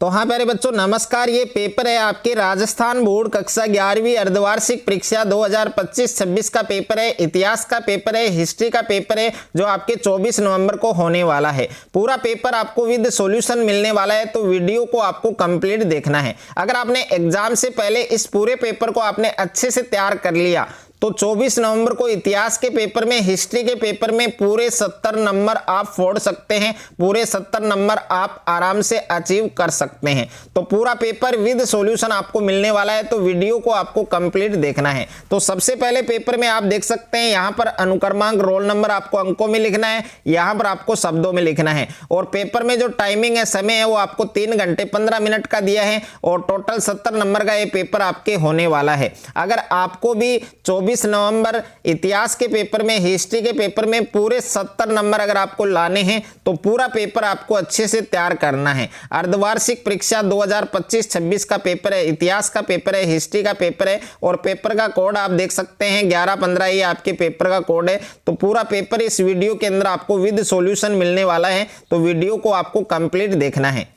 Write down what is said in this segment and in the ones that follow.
तो हाँ प्यारे बच्चों नमस्कार। ये पेपर है आपके राजस्थान बोर्ड कक्षा 11वीं अर्धवार्षिक परीक्षा 2025-26 का पेपर है। इतिहास का पेपर है, हिस्ट्री का पेपर है, जो आपके 24 नवंबर को होने वाला है। पूरा पेपर आपको विद सॉल्यूशन मिलने वाला है, तो वीडियो को आपको कंप्लीट देखना है। अगर आपने एग्जाम से पहले इस पूरे पेपर को आपने अच्छे से तैयार कर लिया तो 24 नवंबर को इतिहास के पेपर में, हिस्ट्री के पेपर में पूरे 70 नंबर आप फोड़ सकते हैं। पूरे 70 नंबर आप आराम से अचीव कर सकते हैं। तो पूरा पेपर विद सॉल्यूशन आपको मिलने वाला है, तो वीडियो को आपको कंप्लीट देखना है। तो सबसे पहले पेपर में आप देख सकते हैं यहाँ पर अनुक्रमांक, रोल नंबर आपको अंकों में लिखना है, यहाँ पर आपको शब्दों में लिखना है। और पेपर में जो टाइमिंग है, समय है, वो आपको 3 घंटे 15 मिनट का दिया है और टोटल 70 नंबर का ये पेपर आपके होने वाला है। अगर आपको भी 24 नवंबर इतिहास के पेपर में, हिस्ट्री के पेपर में पूरे 70 नंबर अगर आपको लाने हैं तो पूरा पेपर आपको अच्छे से तैयार करना है। अर्धवार्षिक परीक्षा 2025-26 का पेपर है, इतिहास का पेपर है, हिस्ट्री का पेपर है और पेपर का कोड आप देख सकते हैं 11-15 ये आपके पेपर का कोड है। तो पूरा पेपर इस वीडियो के अंदर आपको विद सॉल्यूशन मिलने वाला है, तो वीडियो को आपको कंप्लीट देखना है।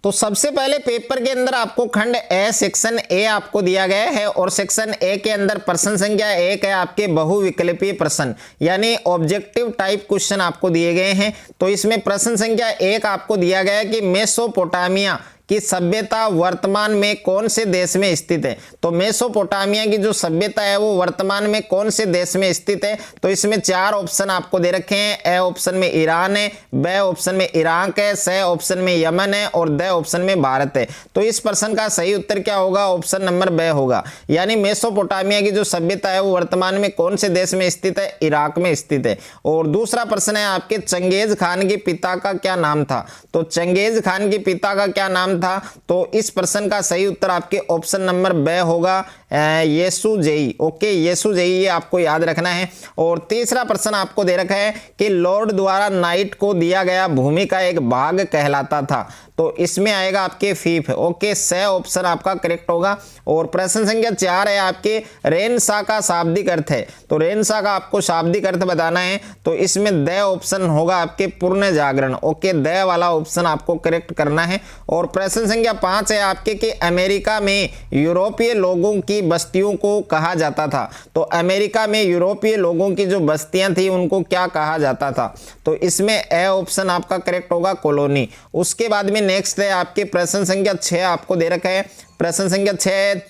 तो सबसे पहले पेपर के अंदर आपको खंड ए सेक्शन ए आपको दिया गया है और सेक्शन ए के अंदर प्रश्न संख्या 1 है आपके बहुविकल्पीय प्रश्न, यानी ऑब्जेक्टिव टाइप क्वेश्चन आपको दिए गए हैं। तो इसमें प्रश्न संख्या 1 आपको दिया गया है कि मेसोपोटामिया की सभ्यता वर्तमान में कौन से देश में स्थित है। तो मेसोपोटामिया की जो सभ्यता है वो वर्तमान में कौन से देश में स्थित है। तो इसमें 4 ऑप्शन आपको दे रखे हैं। ए ऑप्शन में ईरान है, बी ऑप्शन में इराक है, सी ऑप्शन में यमन है और डी ऑप्शन में भारत है। तो इस प्रश्न का सही उत्तर क्या होगा? ऑप्शन नंबर बी होगा। यानी मेसोपोटामिया की जो सभ्यता है वो वर्तमान में कौन से देश में स्थित है? इराक में स्थित है। और दूसरा प्रश्न है आपके चंगेज खान के पिता का क्या नाम था। तो चंगेज खान के पिता का क्या नाम था? तो इस प्रश्न का सही उत्तर आपके ऑप्शन नंबर बी होगा, येसुजेई। ओके, येसुजेई, ये आपको याद रखना है। और तीसरा प्रश्न आपको दे रखा है कि लॉर्ड द्वारा नाइट को दिया गया भूमि का एक भाग कहलाता था। तो इसमें आएगा आपके फीफ। ओके, सी ऑप्शन आपका करेक्ट होगा। और प्रश्न संख्या 4 है आपके रेनसा का शाब्दिक अर्थ है। तो रेनसा का आपको शाब्दिक अर्थ बताना है, तो इसमें द ऑप्शन होगा आपके पूर्ण जागरण। ओके, द वाला ऑप्शन आपको करेक्ट करना है। और प्रश्न संख्या 5 है आपके कि अमेरिका में यूरोपीय लोगों की बस्तियों को कहा जाता था। तो अमेरिका में यूरोपीय लोगों की जो बस्तियां थी उनको क्या कहा जाता था? तो इसमें ए ऑप्शन आपका करेक्ट होगा, कॉलोनी। उसके बाद में नेक्स्ट है आपके प्रश्न संख्या 6 आपको दे रखा है। प्रश्न संख्या 6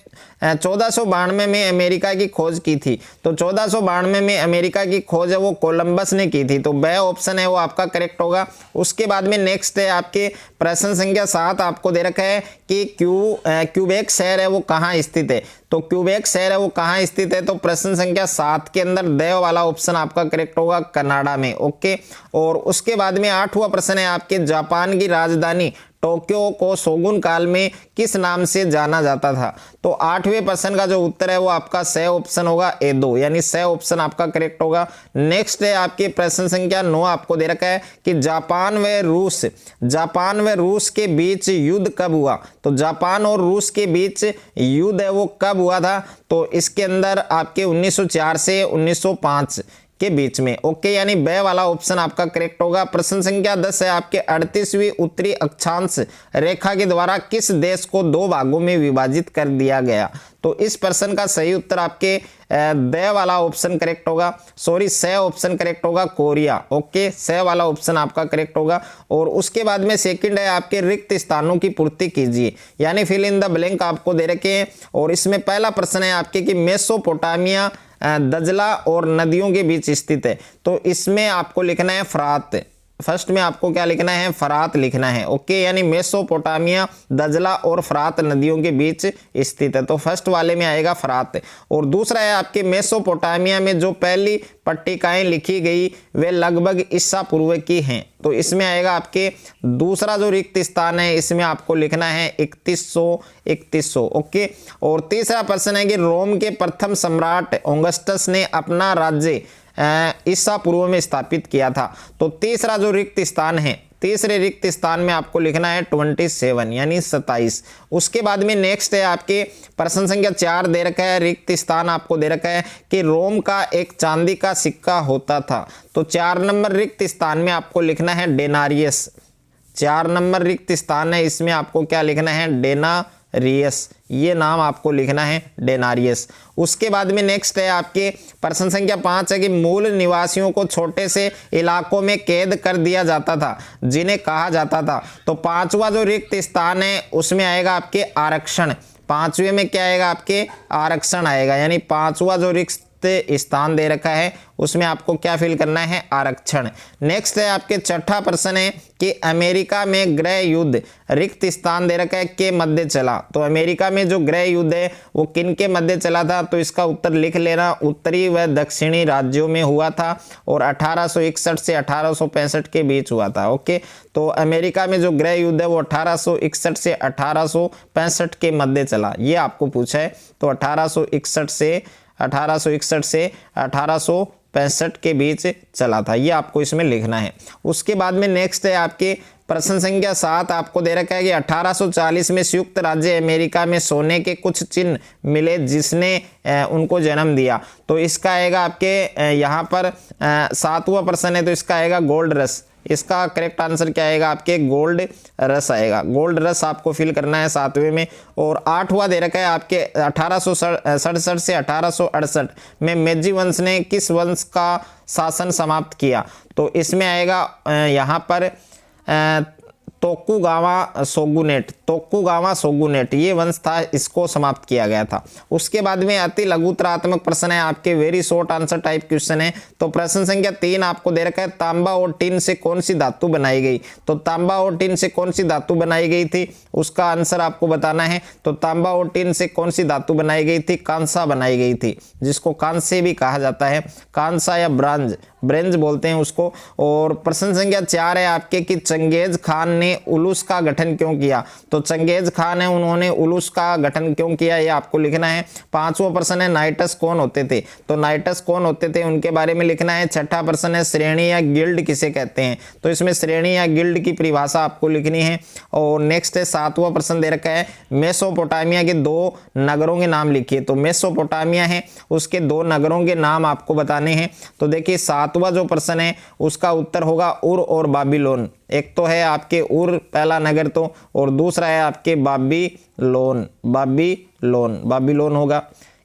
1492 में अमेरिका की खोज की थी। तो 1492 में अमेरिका की खोज है वो कोलंबस ने की थी। तो बी ऑप्शन है वो आपका करेक्ट होगा। उसके बाद में नेक्स्ट है आपके प्रश्न संख्या 7 आपको दे रखा है कि क्यूबेक शहर है वो कहाँ स्थित है। तो क्यूबेक शहर है वो कहाँ स्थित है? तो प्रश्न संख्या 7 के अंदर द वाला ऑप्शन आपका करेक्ट होगा, कनाडा में। ओके, और उसके बाद में 8वां प्रश्न है आपके जापान की राजधानी टोक्यो को शोगुन काल में किस नाम से जाना जाता था। तो 8वें प्रश्न का जो उत्तर है वो आपका सी ऑप्शन होगा, एदो, यानी सी ऑप्शन आपका करेक्ट होगा। नेक्स्ट है आपके प्रश्न संख्या 9 आपको दे रखा है कि जापान व रूस के बीच युद्ध कब हुआ। तो जापान और रूस के बीच युद्ध है वो कब हुआ था? तो इसके अंदर आपके 1904 से 1905 के बीच में। ओके, यानी बे वाला ऑप्शन आपका करेक्ट होगा। प्रश्न संख्या 10 है आपके 38वीं उत्तरी अक्षांश रेखा के द्वारा किस देश को 2 भागों में विभाजित कर दिया गया। तो इस प्रश्न का सही उत्तर आपके दे वाला ऑप्शन करेक्ट होगा, सॉरी सी ऑप्शन करेक्ट होगा, कोरिया। ओके, सी वाला ऑप्शन आपका करेक्ट होगा। और उसके बाद में सेकंड है आपके रिक्त स्थानों की पूर्ति कीजिए, यानी फिल इन द ब्लैंक आपको दे रखे हैं। और इसमें पहला प्रश्न है आपके कि मेसोपोटामिया दजला और नदियों के बीच स्थित है। तो इसमें आपको लिखना है फरात। फर्स्ट में आपको क्या लिखना है? फरात लिखना है। ओके, यानी मेसोपोटामिया दजला और फरात नदियों के बीच स्थित है। तो फर्स्ट वाले में आएगा फरात। और दूसरा है आपके मेसोपोटामिया में जो पहली पट्टिकाएं लिखी गई वे लगभग ईसा पूर्व की हैं। तो इसमें आएगा आपके दूसरा जो रिक्त स्थान है, इसमें आपको लिखना है 3100। ओके, और तीसरा प्रश्न है कि रोम के प्रथम सम्राट ऑगस्टस ने अपना राज्य ईसा पूर्व में स्थापित किया था। तो तीसरा जो रिक्त स्थान है, तीसरे रिक्त स्थान में आपको लिखना है 27, यानी 27। उसके बाद में नेक्स्ट है आपके प्रश्न संख्या 4 दे रखा है, रिक्त स्थान आपको दे रखा है कि रोम का एक चांदी का सिक्का होता था। तो 4 नंबर रिक्त स्थान में आपको लिखना है डेनारियस। 4 नंबर रिक्त स्थान है, इसमें आपको क्या लिखना है, डेनारियस, ये नाम आपको लिखना है डेनारियस। उसके बाद में नेक्स्ट है आपके प्रश्न संख्या 5 है कि मूल निवासियों को छोटे से इलाकों में कैद कर दिया जाता था जिन्हें कहा जाता था। तो 5वां जो रिक्त स्थान है उसमें आएगा आपके आरक्षण। 5वें में क्या आएगा, आपके आरक्षण आएगा, यानी 5वां जो रिक्त स्थान दे रखा है उसमें आपको क्या फिल करना है, आरक्षण। नेक्स्ट है आपके छठा प्रश्न है कि अमेरिका में गृह युद्ध रिक्त स्थान दे रखा है के मध्य चला। तो अमेरिका में जो गृह युद्ध है वो किन के मध्य चला था, तो इसका उत्तर लिख लेना, उत्तरी व दक्षिणी राज्यों में हुआ था और 1861 से 1865 के बीच हुआ था। ओके, तो अमेरिका में जो गृह युद्ध है वो 1861 से 1865 के मध्य चला, ये आपको पूछा है। तो 1861 से 1865 के बीच चला था, ये आपको इसमें लिखना है। उसके बाद में नेक्स्ट है आपके प्रश्न संख्या 7 आपको दे रखा है कि 1840 में संयुक्त राज्य अमेरिका में सोने के कुछ चिन्ह मिले जिसने उनको जन्म दिया। तो इसका आएगा आपके यहाँ पर 7वां प्रश्न है, तो इसका आएगा गोल्ड रश। इसका करेक्ट आंसर क्या आएगा, आपके गोल्ड रश आएगा। गोल्ड रश आपको फिल करना है 7वें में। और 8वां दे रखा है आपके 1867 से 1868 में मेजी वंश ने किस वंश का शासन समाप्त किया। तो इसमें आएगा यहाँ पर तोकुगावा शोगुनेट, ये वंश था, इसको समाप्त किया गया था। उसके बाद में अति लघुतरात्मक प्रश्न है आपके, very short answer type question है। तो प्रश्न संख्या 3 आपको दे रखा है तांबा और टिन से कौन सी धातु बनाई गई। तो तांबा और टिन से कौन सी धातु बनाई गई थी, उसका आंसर आपको बताना है। तो तांबा और टिन से कौन सी धातु बनाई गई थी, कांसा बनाई गई थी, जिसको कांस्य भी कहा जाता है, कांसा या ब्रेंज बोलते हैं उसको। और प्रश्न संख्या 4 है आपके कि चंगेज खान ने उलूस का गठन क्यों किया। तो चंगेज खान है, उन्होंने उलूस का गठन क्यों किया, ये आपको लिखना है। 5वां प्रश्न है नाइटस कौन होते थे। तो नाइटस कौन होते थे उनके बारे में लिखना है। 6ठा प्रश्न है श्रेणी या गिल्ड किसे कहते हैं। तो इसमें श्रेणी या गिल्ड की परिभाषा आपको लिखनी है। और नेक्स्ट है 7वां प्रश्न दे रखा है मेसोपोटामिया के 2 नगरों के नाम लिखिए। तो मेसोपोटामिया है, उसके 2 नगरों के नाम आपको बताने हैं। तो देखिए 7वां जो प्रश्न है उसका उत्तर होगा उर और बाबिलोन। एक तो है आपके उर पहला नगर, तो और दूसरा है आपके बाबिलोन होगा,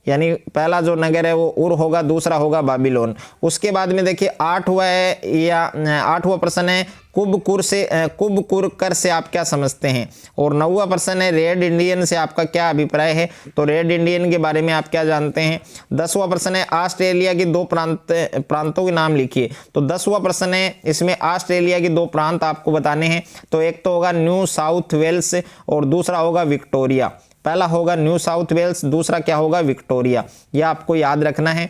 यानी पहला जो नगर है वो उर होगा, दूसरा होगा बाबिलोन। उसके बाद में देखिए 8वां प्रश्न है कुबकुरकर से आप क्या समझते हैं। और 9वां प्रश्न है रेड इंडियन से आपका क्या अभिप्राय है। तो रेड इंडियन के बारे में आप क्या जानते हैं। 10वां प्रश्न है ऑस्ट्रेलिया की 2 प्रांतों के नाम लिखिए। तो 10वां प्रश्न है, इसमें ऑस्ट्रेलिया के 2 प्रांत आपको बताने हैं। तो एक तो होगा न्यू साउथ वेल्स और दूसरा होगा विक्टोरिया। पहला होगा न्यू साउथ वेल्स, दूसरा क्या होगा, विक्टोरिया। यह आपको याद रखना है।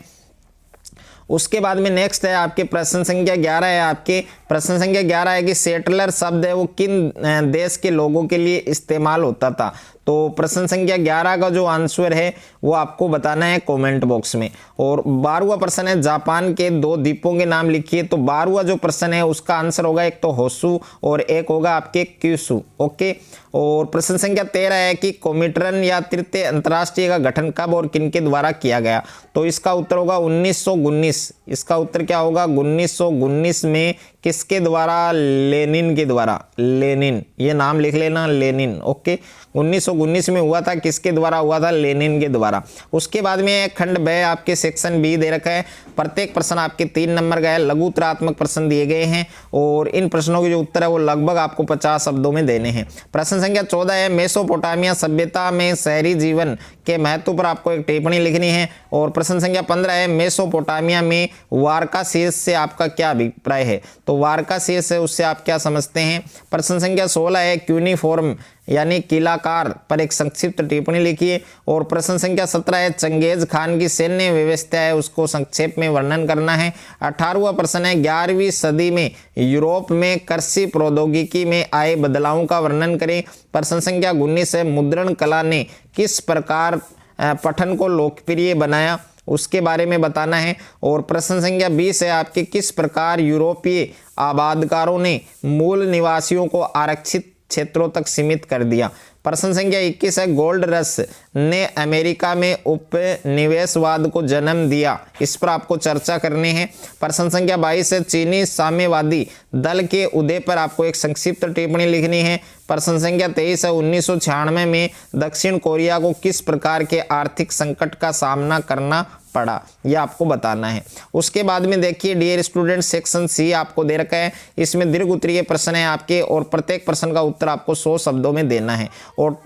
उसके बाद में नेक्स्ट है आपके प्रश्न संख्या 11 है आपके प्रश्न संख्या 11 है कि सेटलर शब्द है वो किन देश के लोगों के लिए इस्तेमाल होता था। तो प्रश्न संख्या 11 का जो आंसर है वो आपको बताना है कमेंट बॉक्स में। और 12वां प्रश्न है जापान के 2 द्वीपों के नाम लिखिए। तो 12वां जो प्रश्न है उसका आंसर होगा एक तो होसु और एक होगा आपके क्यूसु। ओके। और प्रश्न संख्या 13 है कि कोमिट्रन या तृतीय अंतर्राष्ट्रीय का गठन कब और किनके द्वारा किया गया। तो इसका उत्तर होगा 1919। इसका उत्तर क्या होगा, 1919 में किसके द्वारा, लेनिन के द्वारा। लेनिन, ये नाम लिख लेना, लेनिन। ओके, 1919 में हुआ था, किसके द्वारा हुआ था, लेनिन के द्वारा। उसके बाद में खंड ब आपके सेक्शन बी दे रखा है। प्रत्येक प्रश्न आपके 3 नंबर का है, लघुतरात्मक प्रश्न दिए गए हैं और इन प्रश्नों के जो उत्तर है वो लगभग आपको 50 शब्दों में देने हैं। प्रश्न संख्या 14 है मेसोपोटामिया सभ्यता में शहरी जीवन के महत्व पर आपको एक टिप्पणी लिखनी है। और प्रश्न संख्या 15 है मेसोपोटामिया में वारका शीर्ष से आपका क्या अभिप्राय है। तो वारका शीर्ष है उससे आप क्या समझते हैं। प्रश्न संख्या 16 है क्यूनिफॉर्म यानी किलाकार पर एक संक्षिप्त टिप्पणी लिखिए। और प्रश्न संख्या 17 है चंगेज खान की सैन्य व्यवस्था है उसको संक्षेप में वर्णन करना है। 18वां प्रश्न है 11वीं सदी में यूरोप में कृषि प्रौद्योगिकी में आए बदलावों का वर्णन करें। प्रश्न संख्या 19 है मुद्रण कला ने किस प्रकार पठन को लोकप्रिय बनाया, उसके बारे में बताना है। और प्रश्न संख्या 20 है आपके किस प्रकार यूरोपीय आबादकारों ने मूल निवासियों को आरक्षित क्षेत्रों तक सीमित कर दिया। प्रश्न संख्या 21 है, गोल्ड रश ने अमेरिका में उपनिवेशवाद को जन्म दिया, इस पर आपको चर्चा करनी है। प्रश्न संख्या 22 है, चीनी साम्यवादी दल के उदय पर आपको एक संक्षिप्त टिप्पणी लिखनी है। प्रश्न संख्या 23 है, 1996 में दक्षिण कोरिया को किस प्रकार के आर्थिक संकट का सामना करना पड़ा, यह आपको बताना है। उसके बाद में देखिए डियर स्टूडेंट, सेक्शन सी आपको दे रखा है, इसमें दीर्घ उत्तरीय प्रश्न है आपके और प्रत्येक प्रश्न का उत्तर आपको 100 शब्दों में देना है और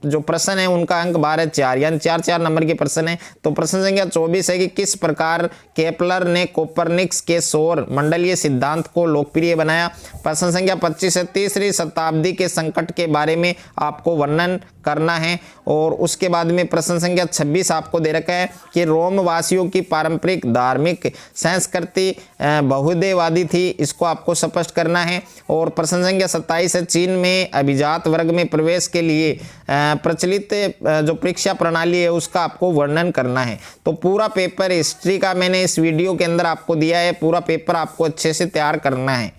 जो प्रश्न है उनका अंक 12-4 यानी 4-4 नंबर के प्रश्न है। तो प्रश्न संख्या 24 है कि किस प्रकार केपलर ने कोपरनिकस के सौर मंडलीय सिद्धांत को लोकप्रिय बनाया। प्रश्न संख्या 25 है, तीसरी शताब्दी के संकट के बारे में आपको वर्णन करना है। और उसके बाद में प्रश्न संख्या 26 आपको दे रखा है कि रोम वासियों की पारंपरिक धार्मिक संस्कृति बहुदेववादी थी, इसको आपको स्पष्ट करना है। और प्रश्न संख्या 27 है, चीन में अभिजात वर्ग में प्रवेश के लिए प्रचलित जो परीक्षा प्रणाली है उसका आपको वर्णन करना है। तो पूरा पेपर हिस्ट्री का मैंने इस वीडियो के अंदर आपको दिया है, पूरा पेपर आपको अच्छे से तैयार करना है।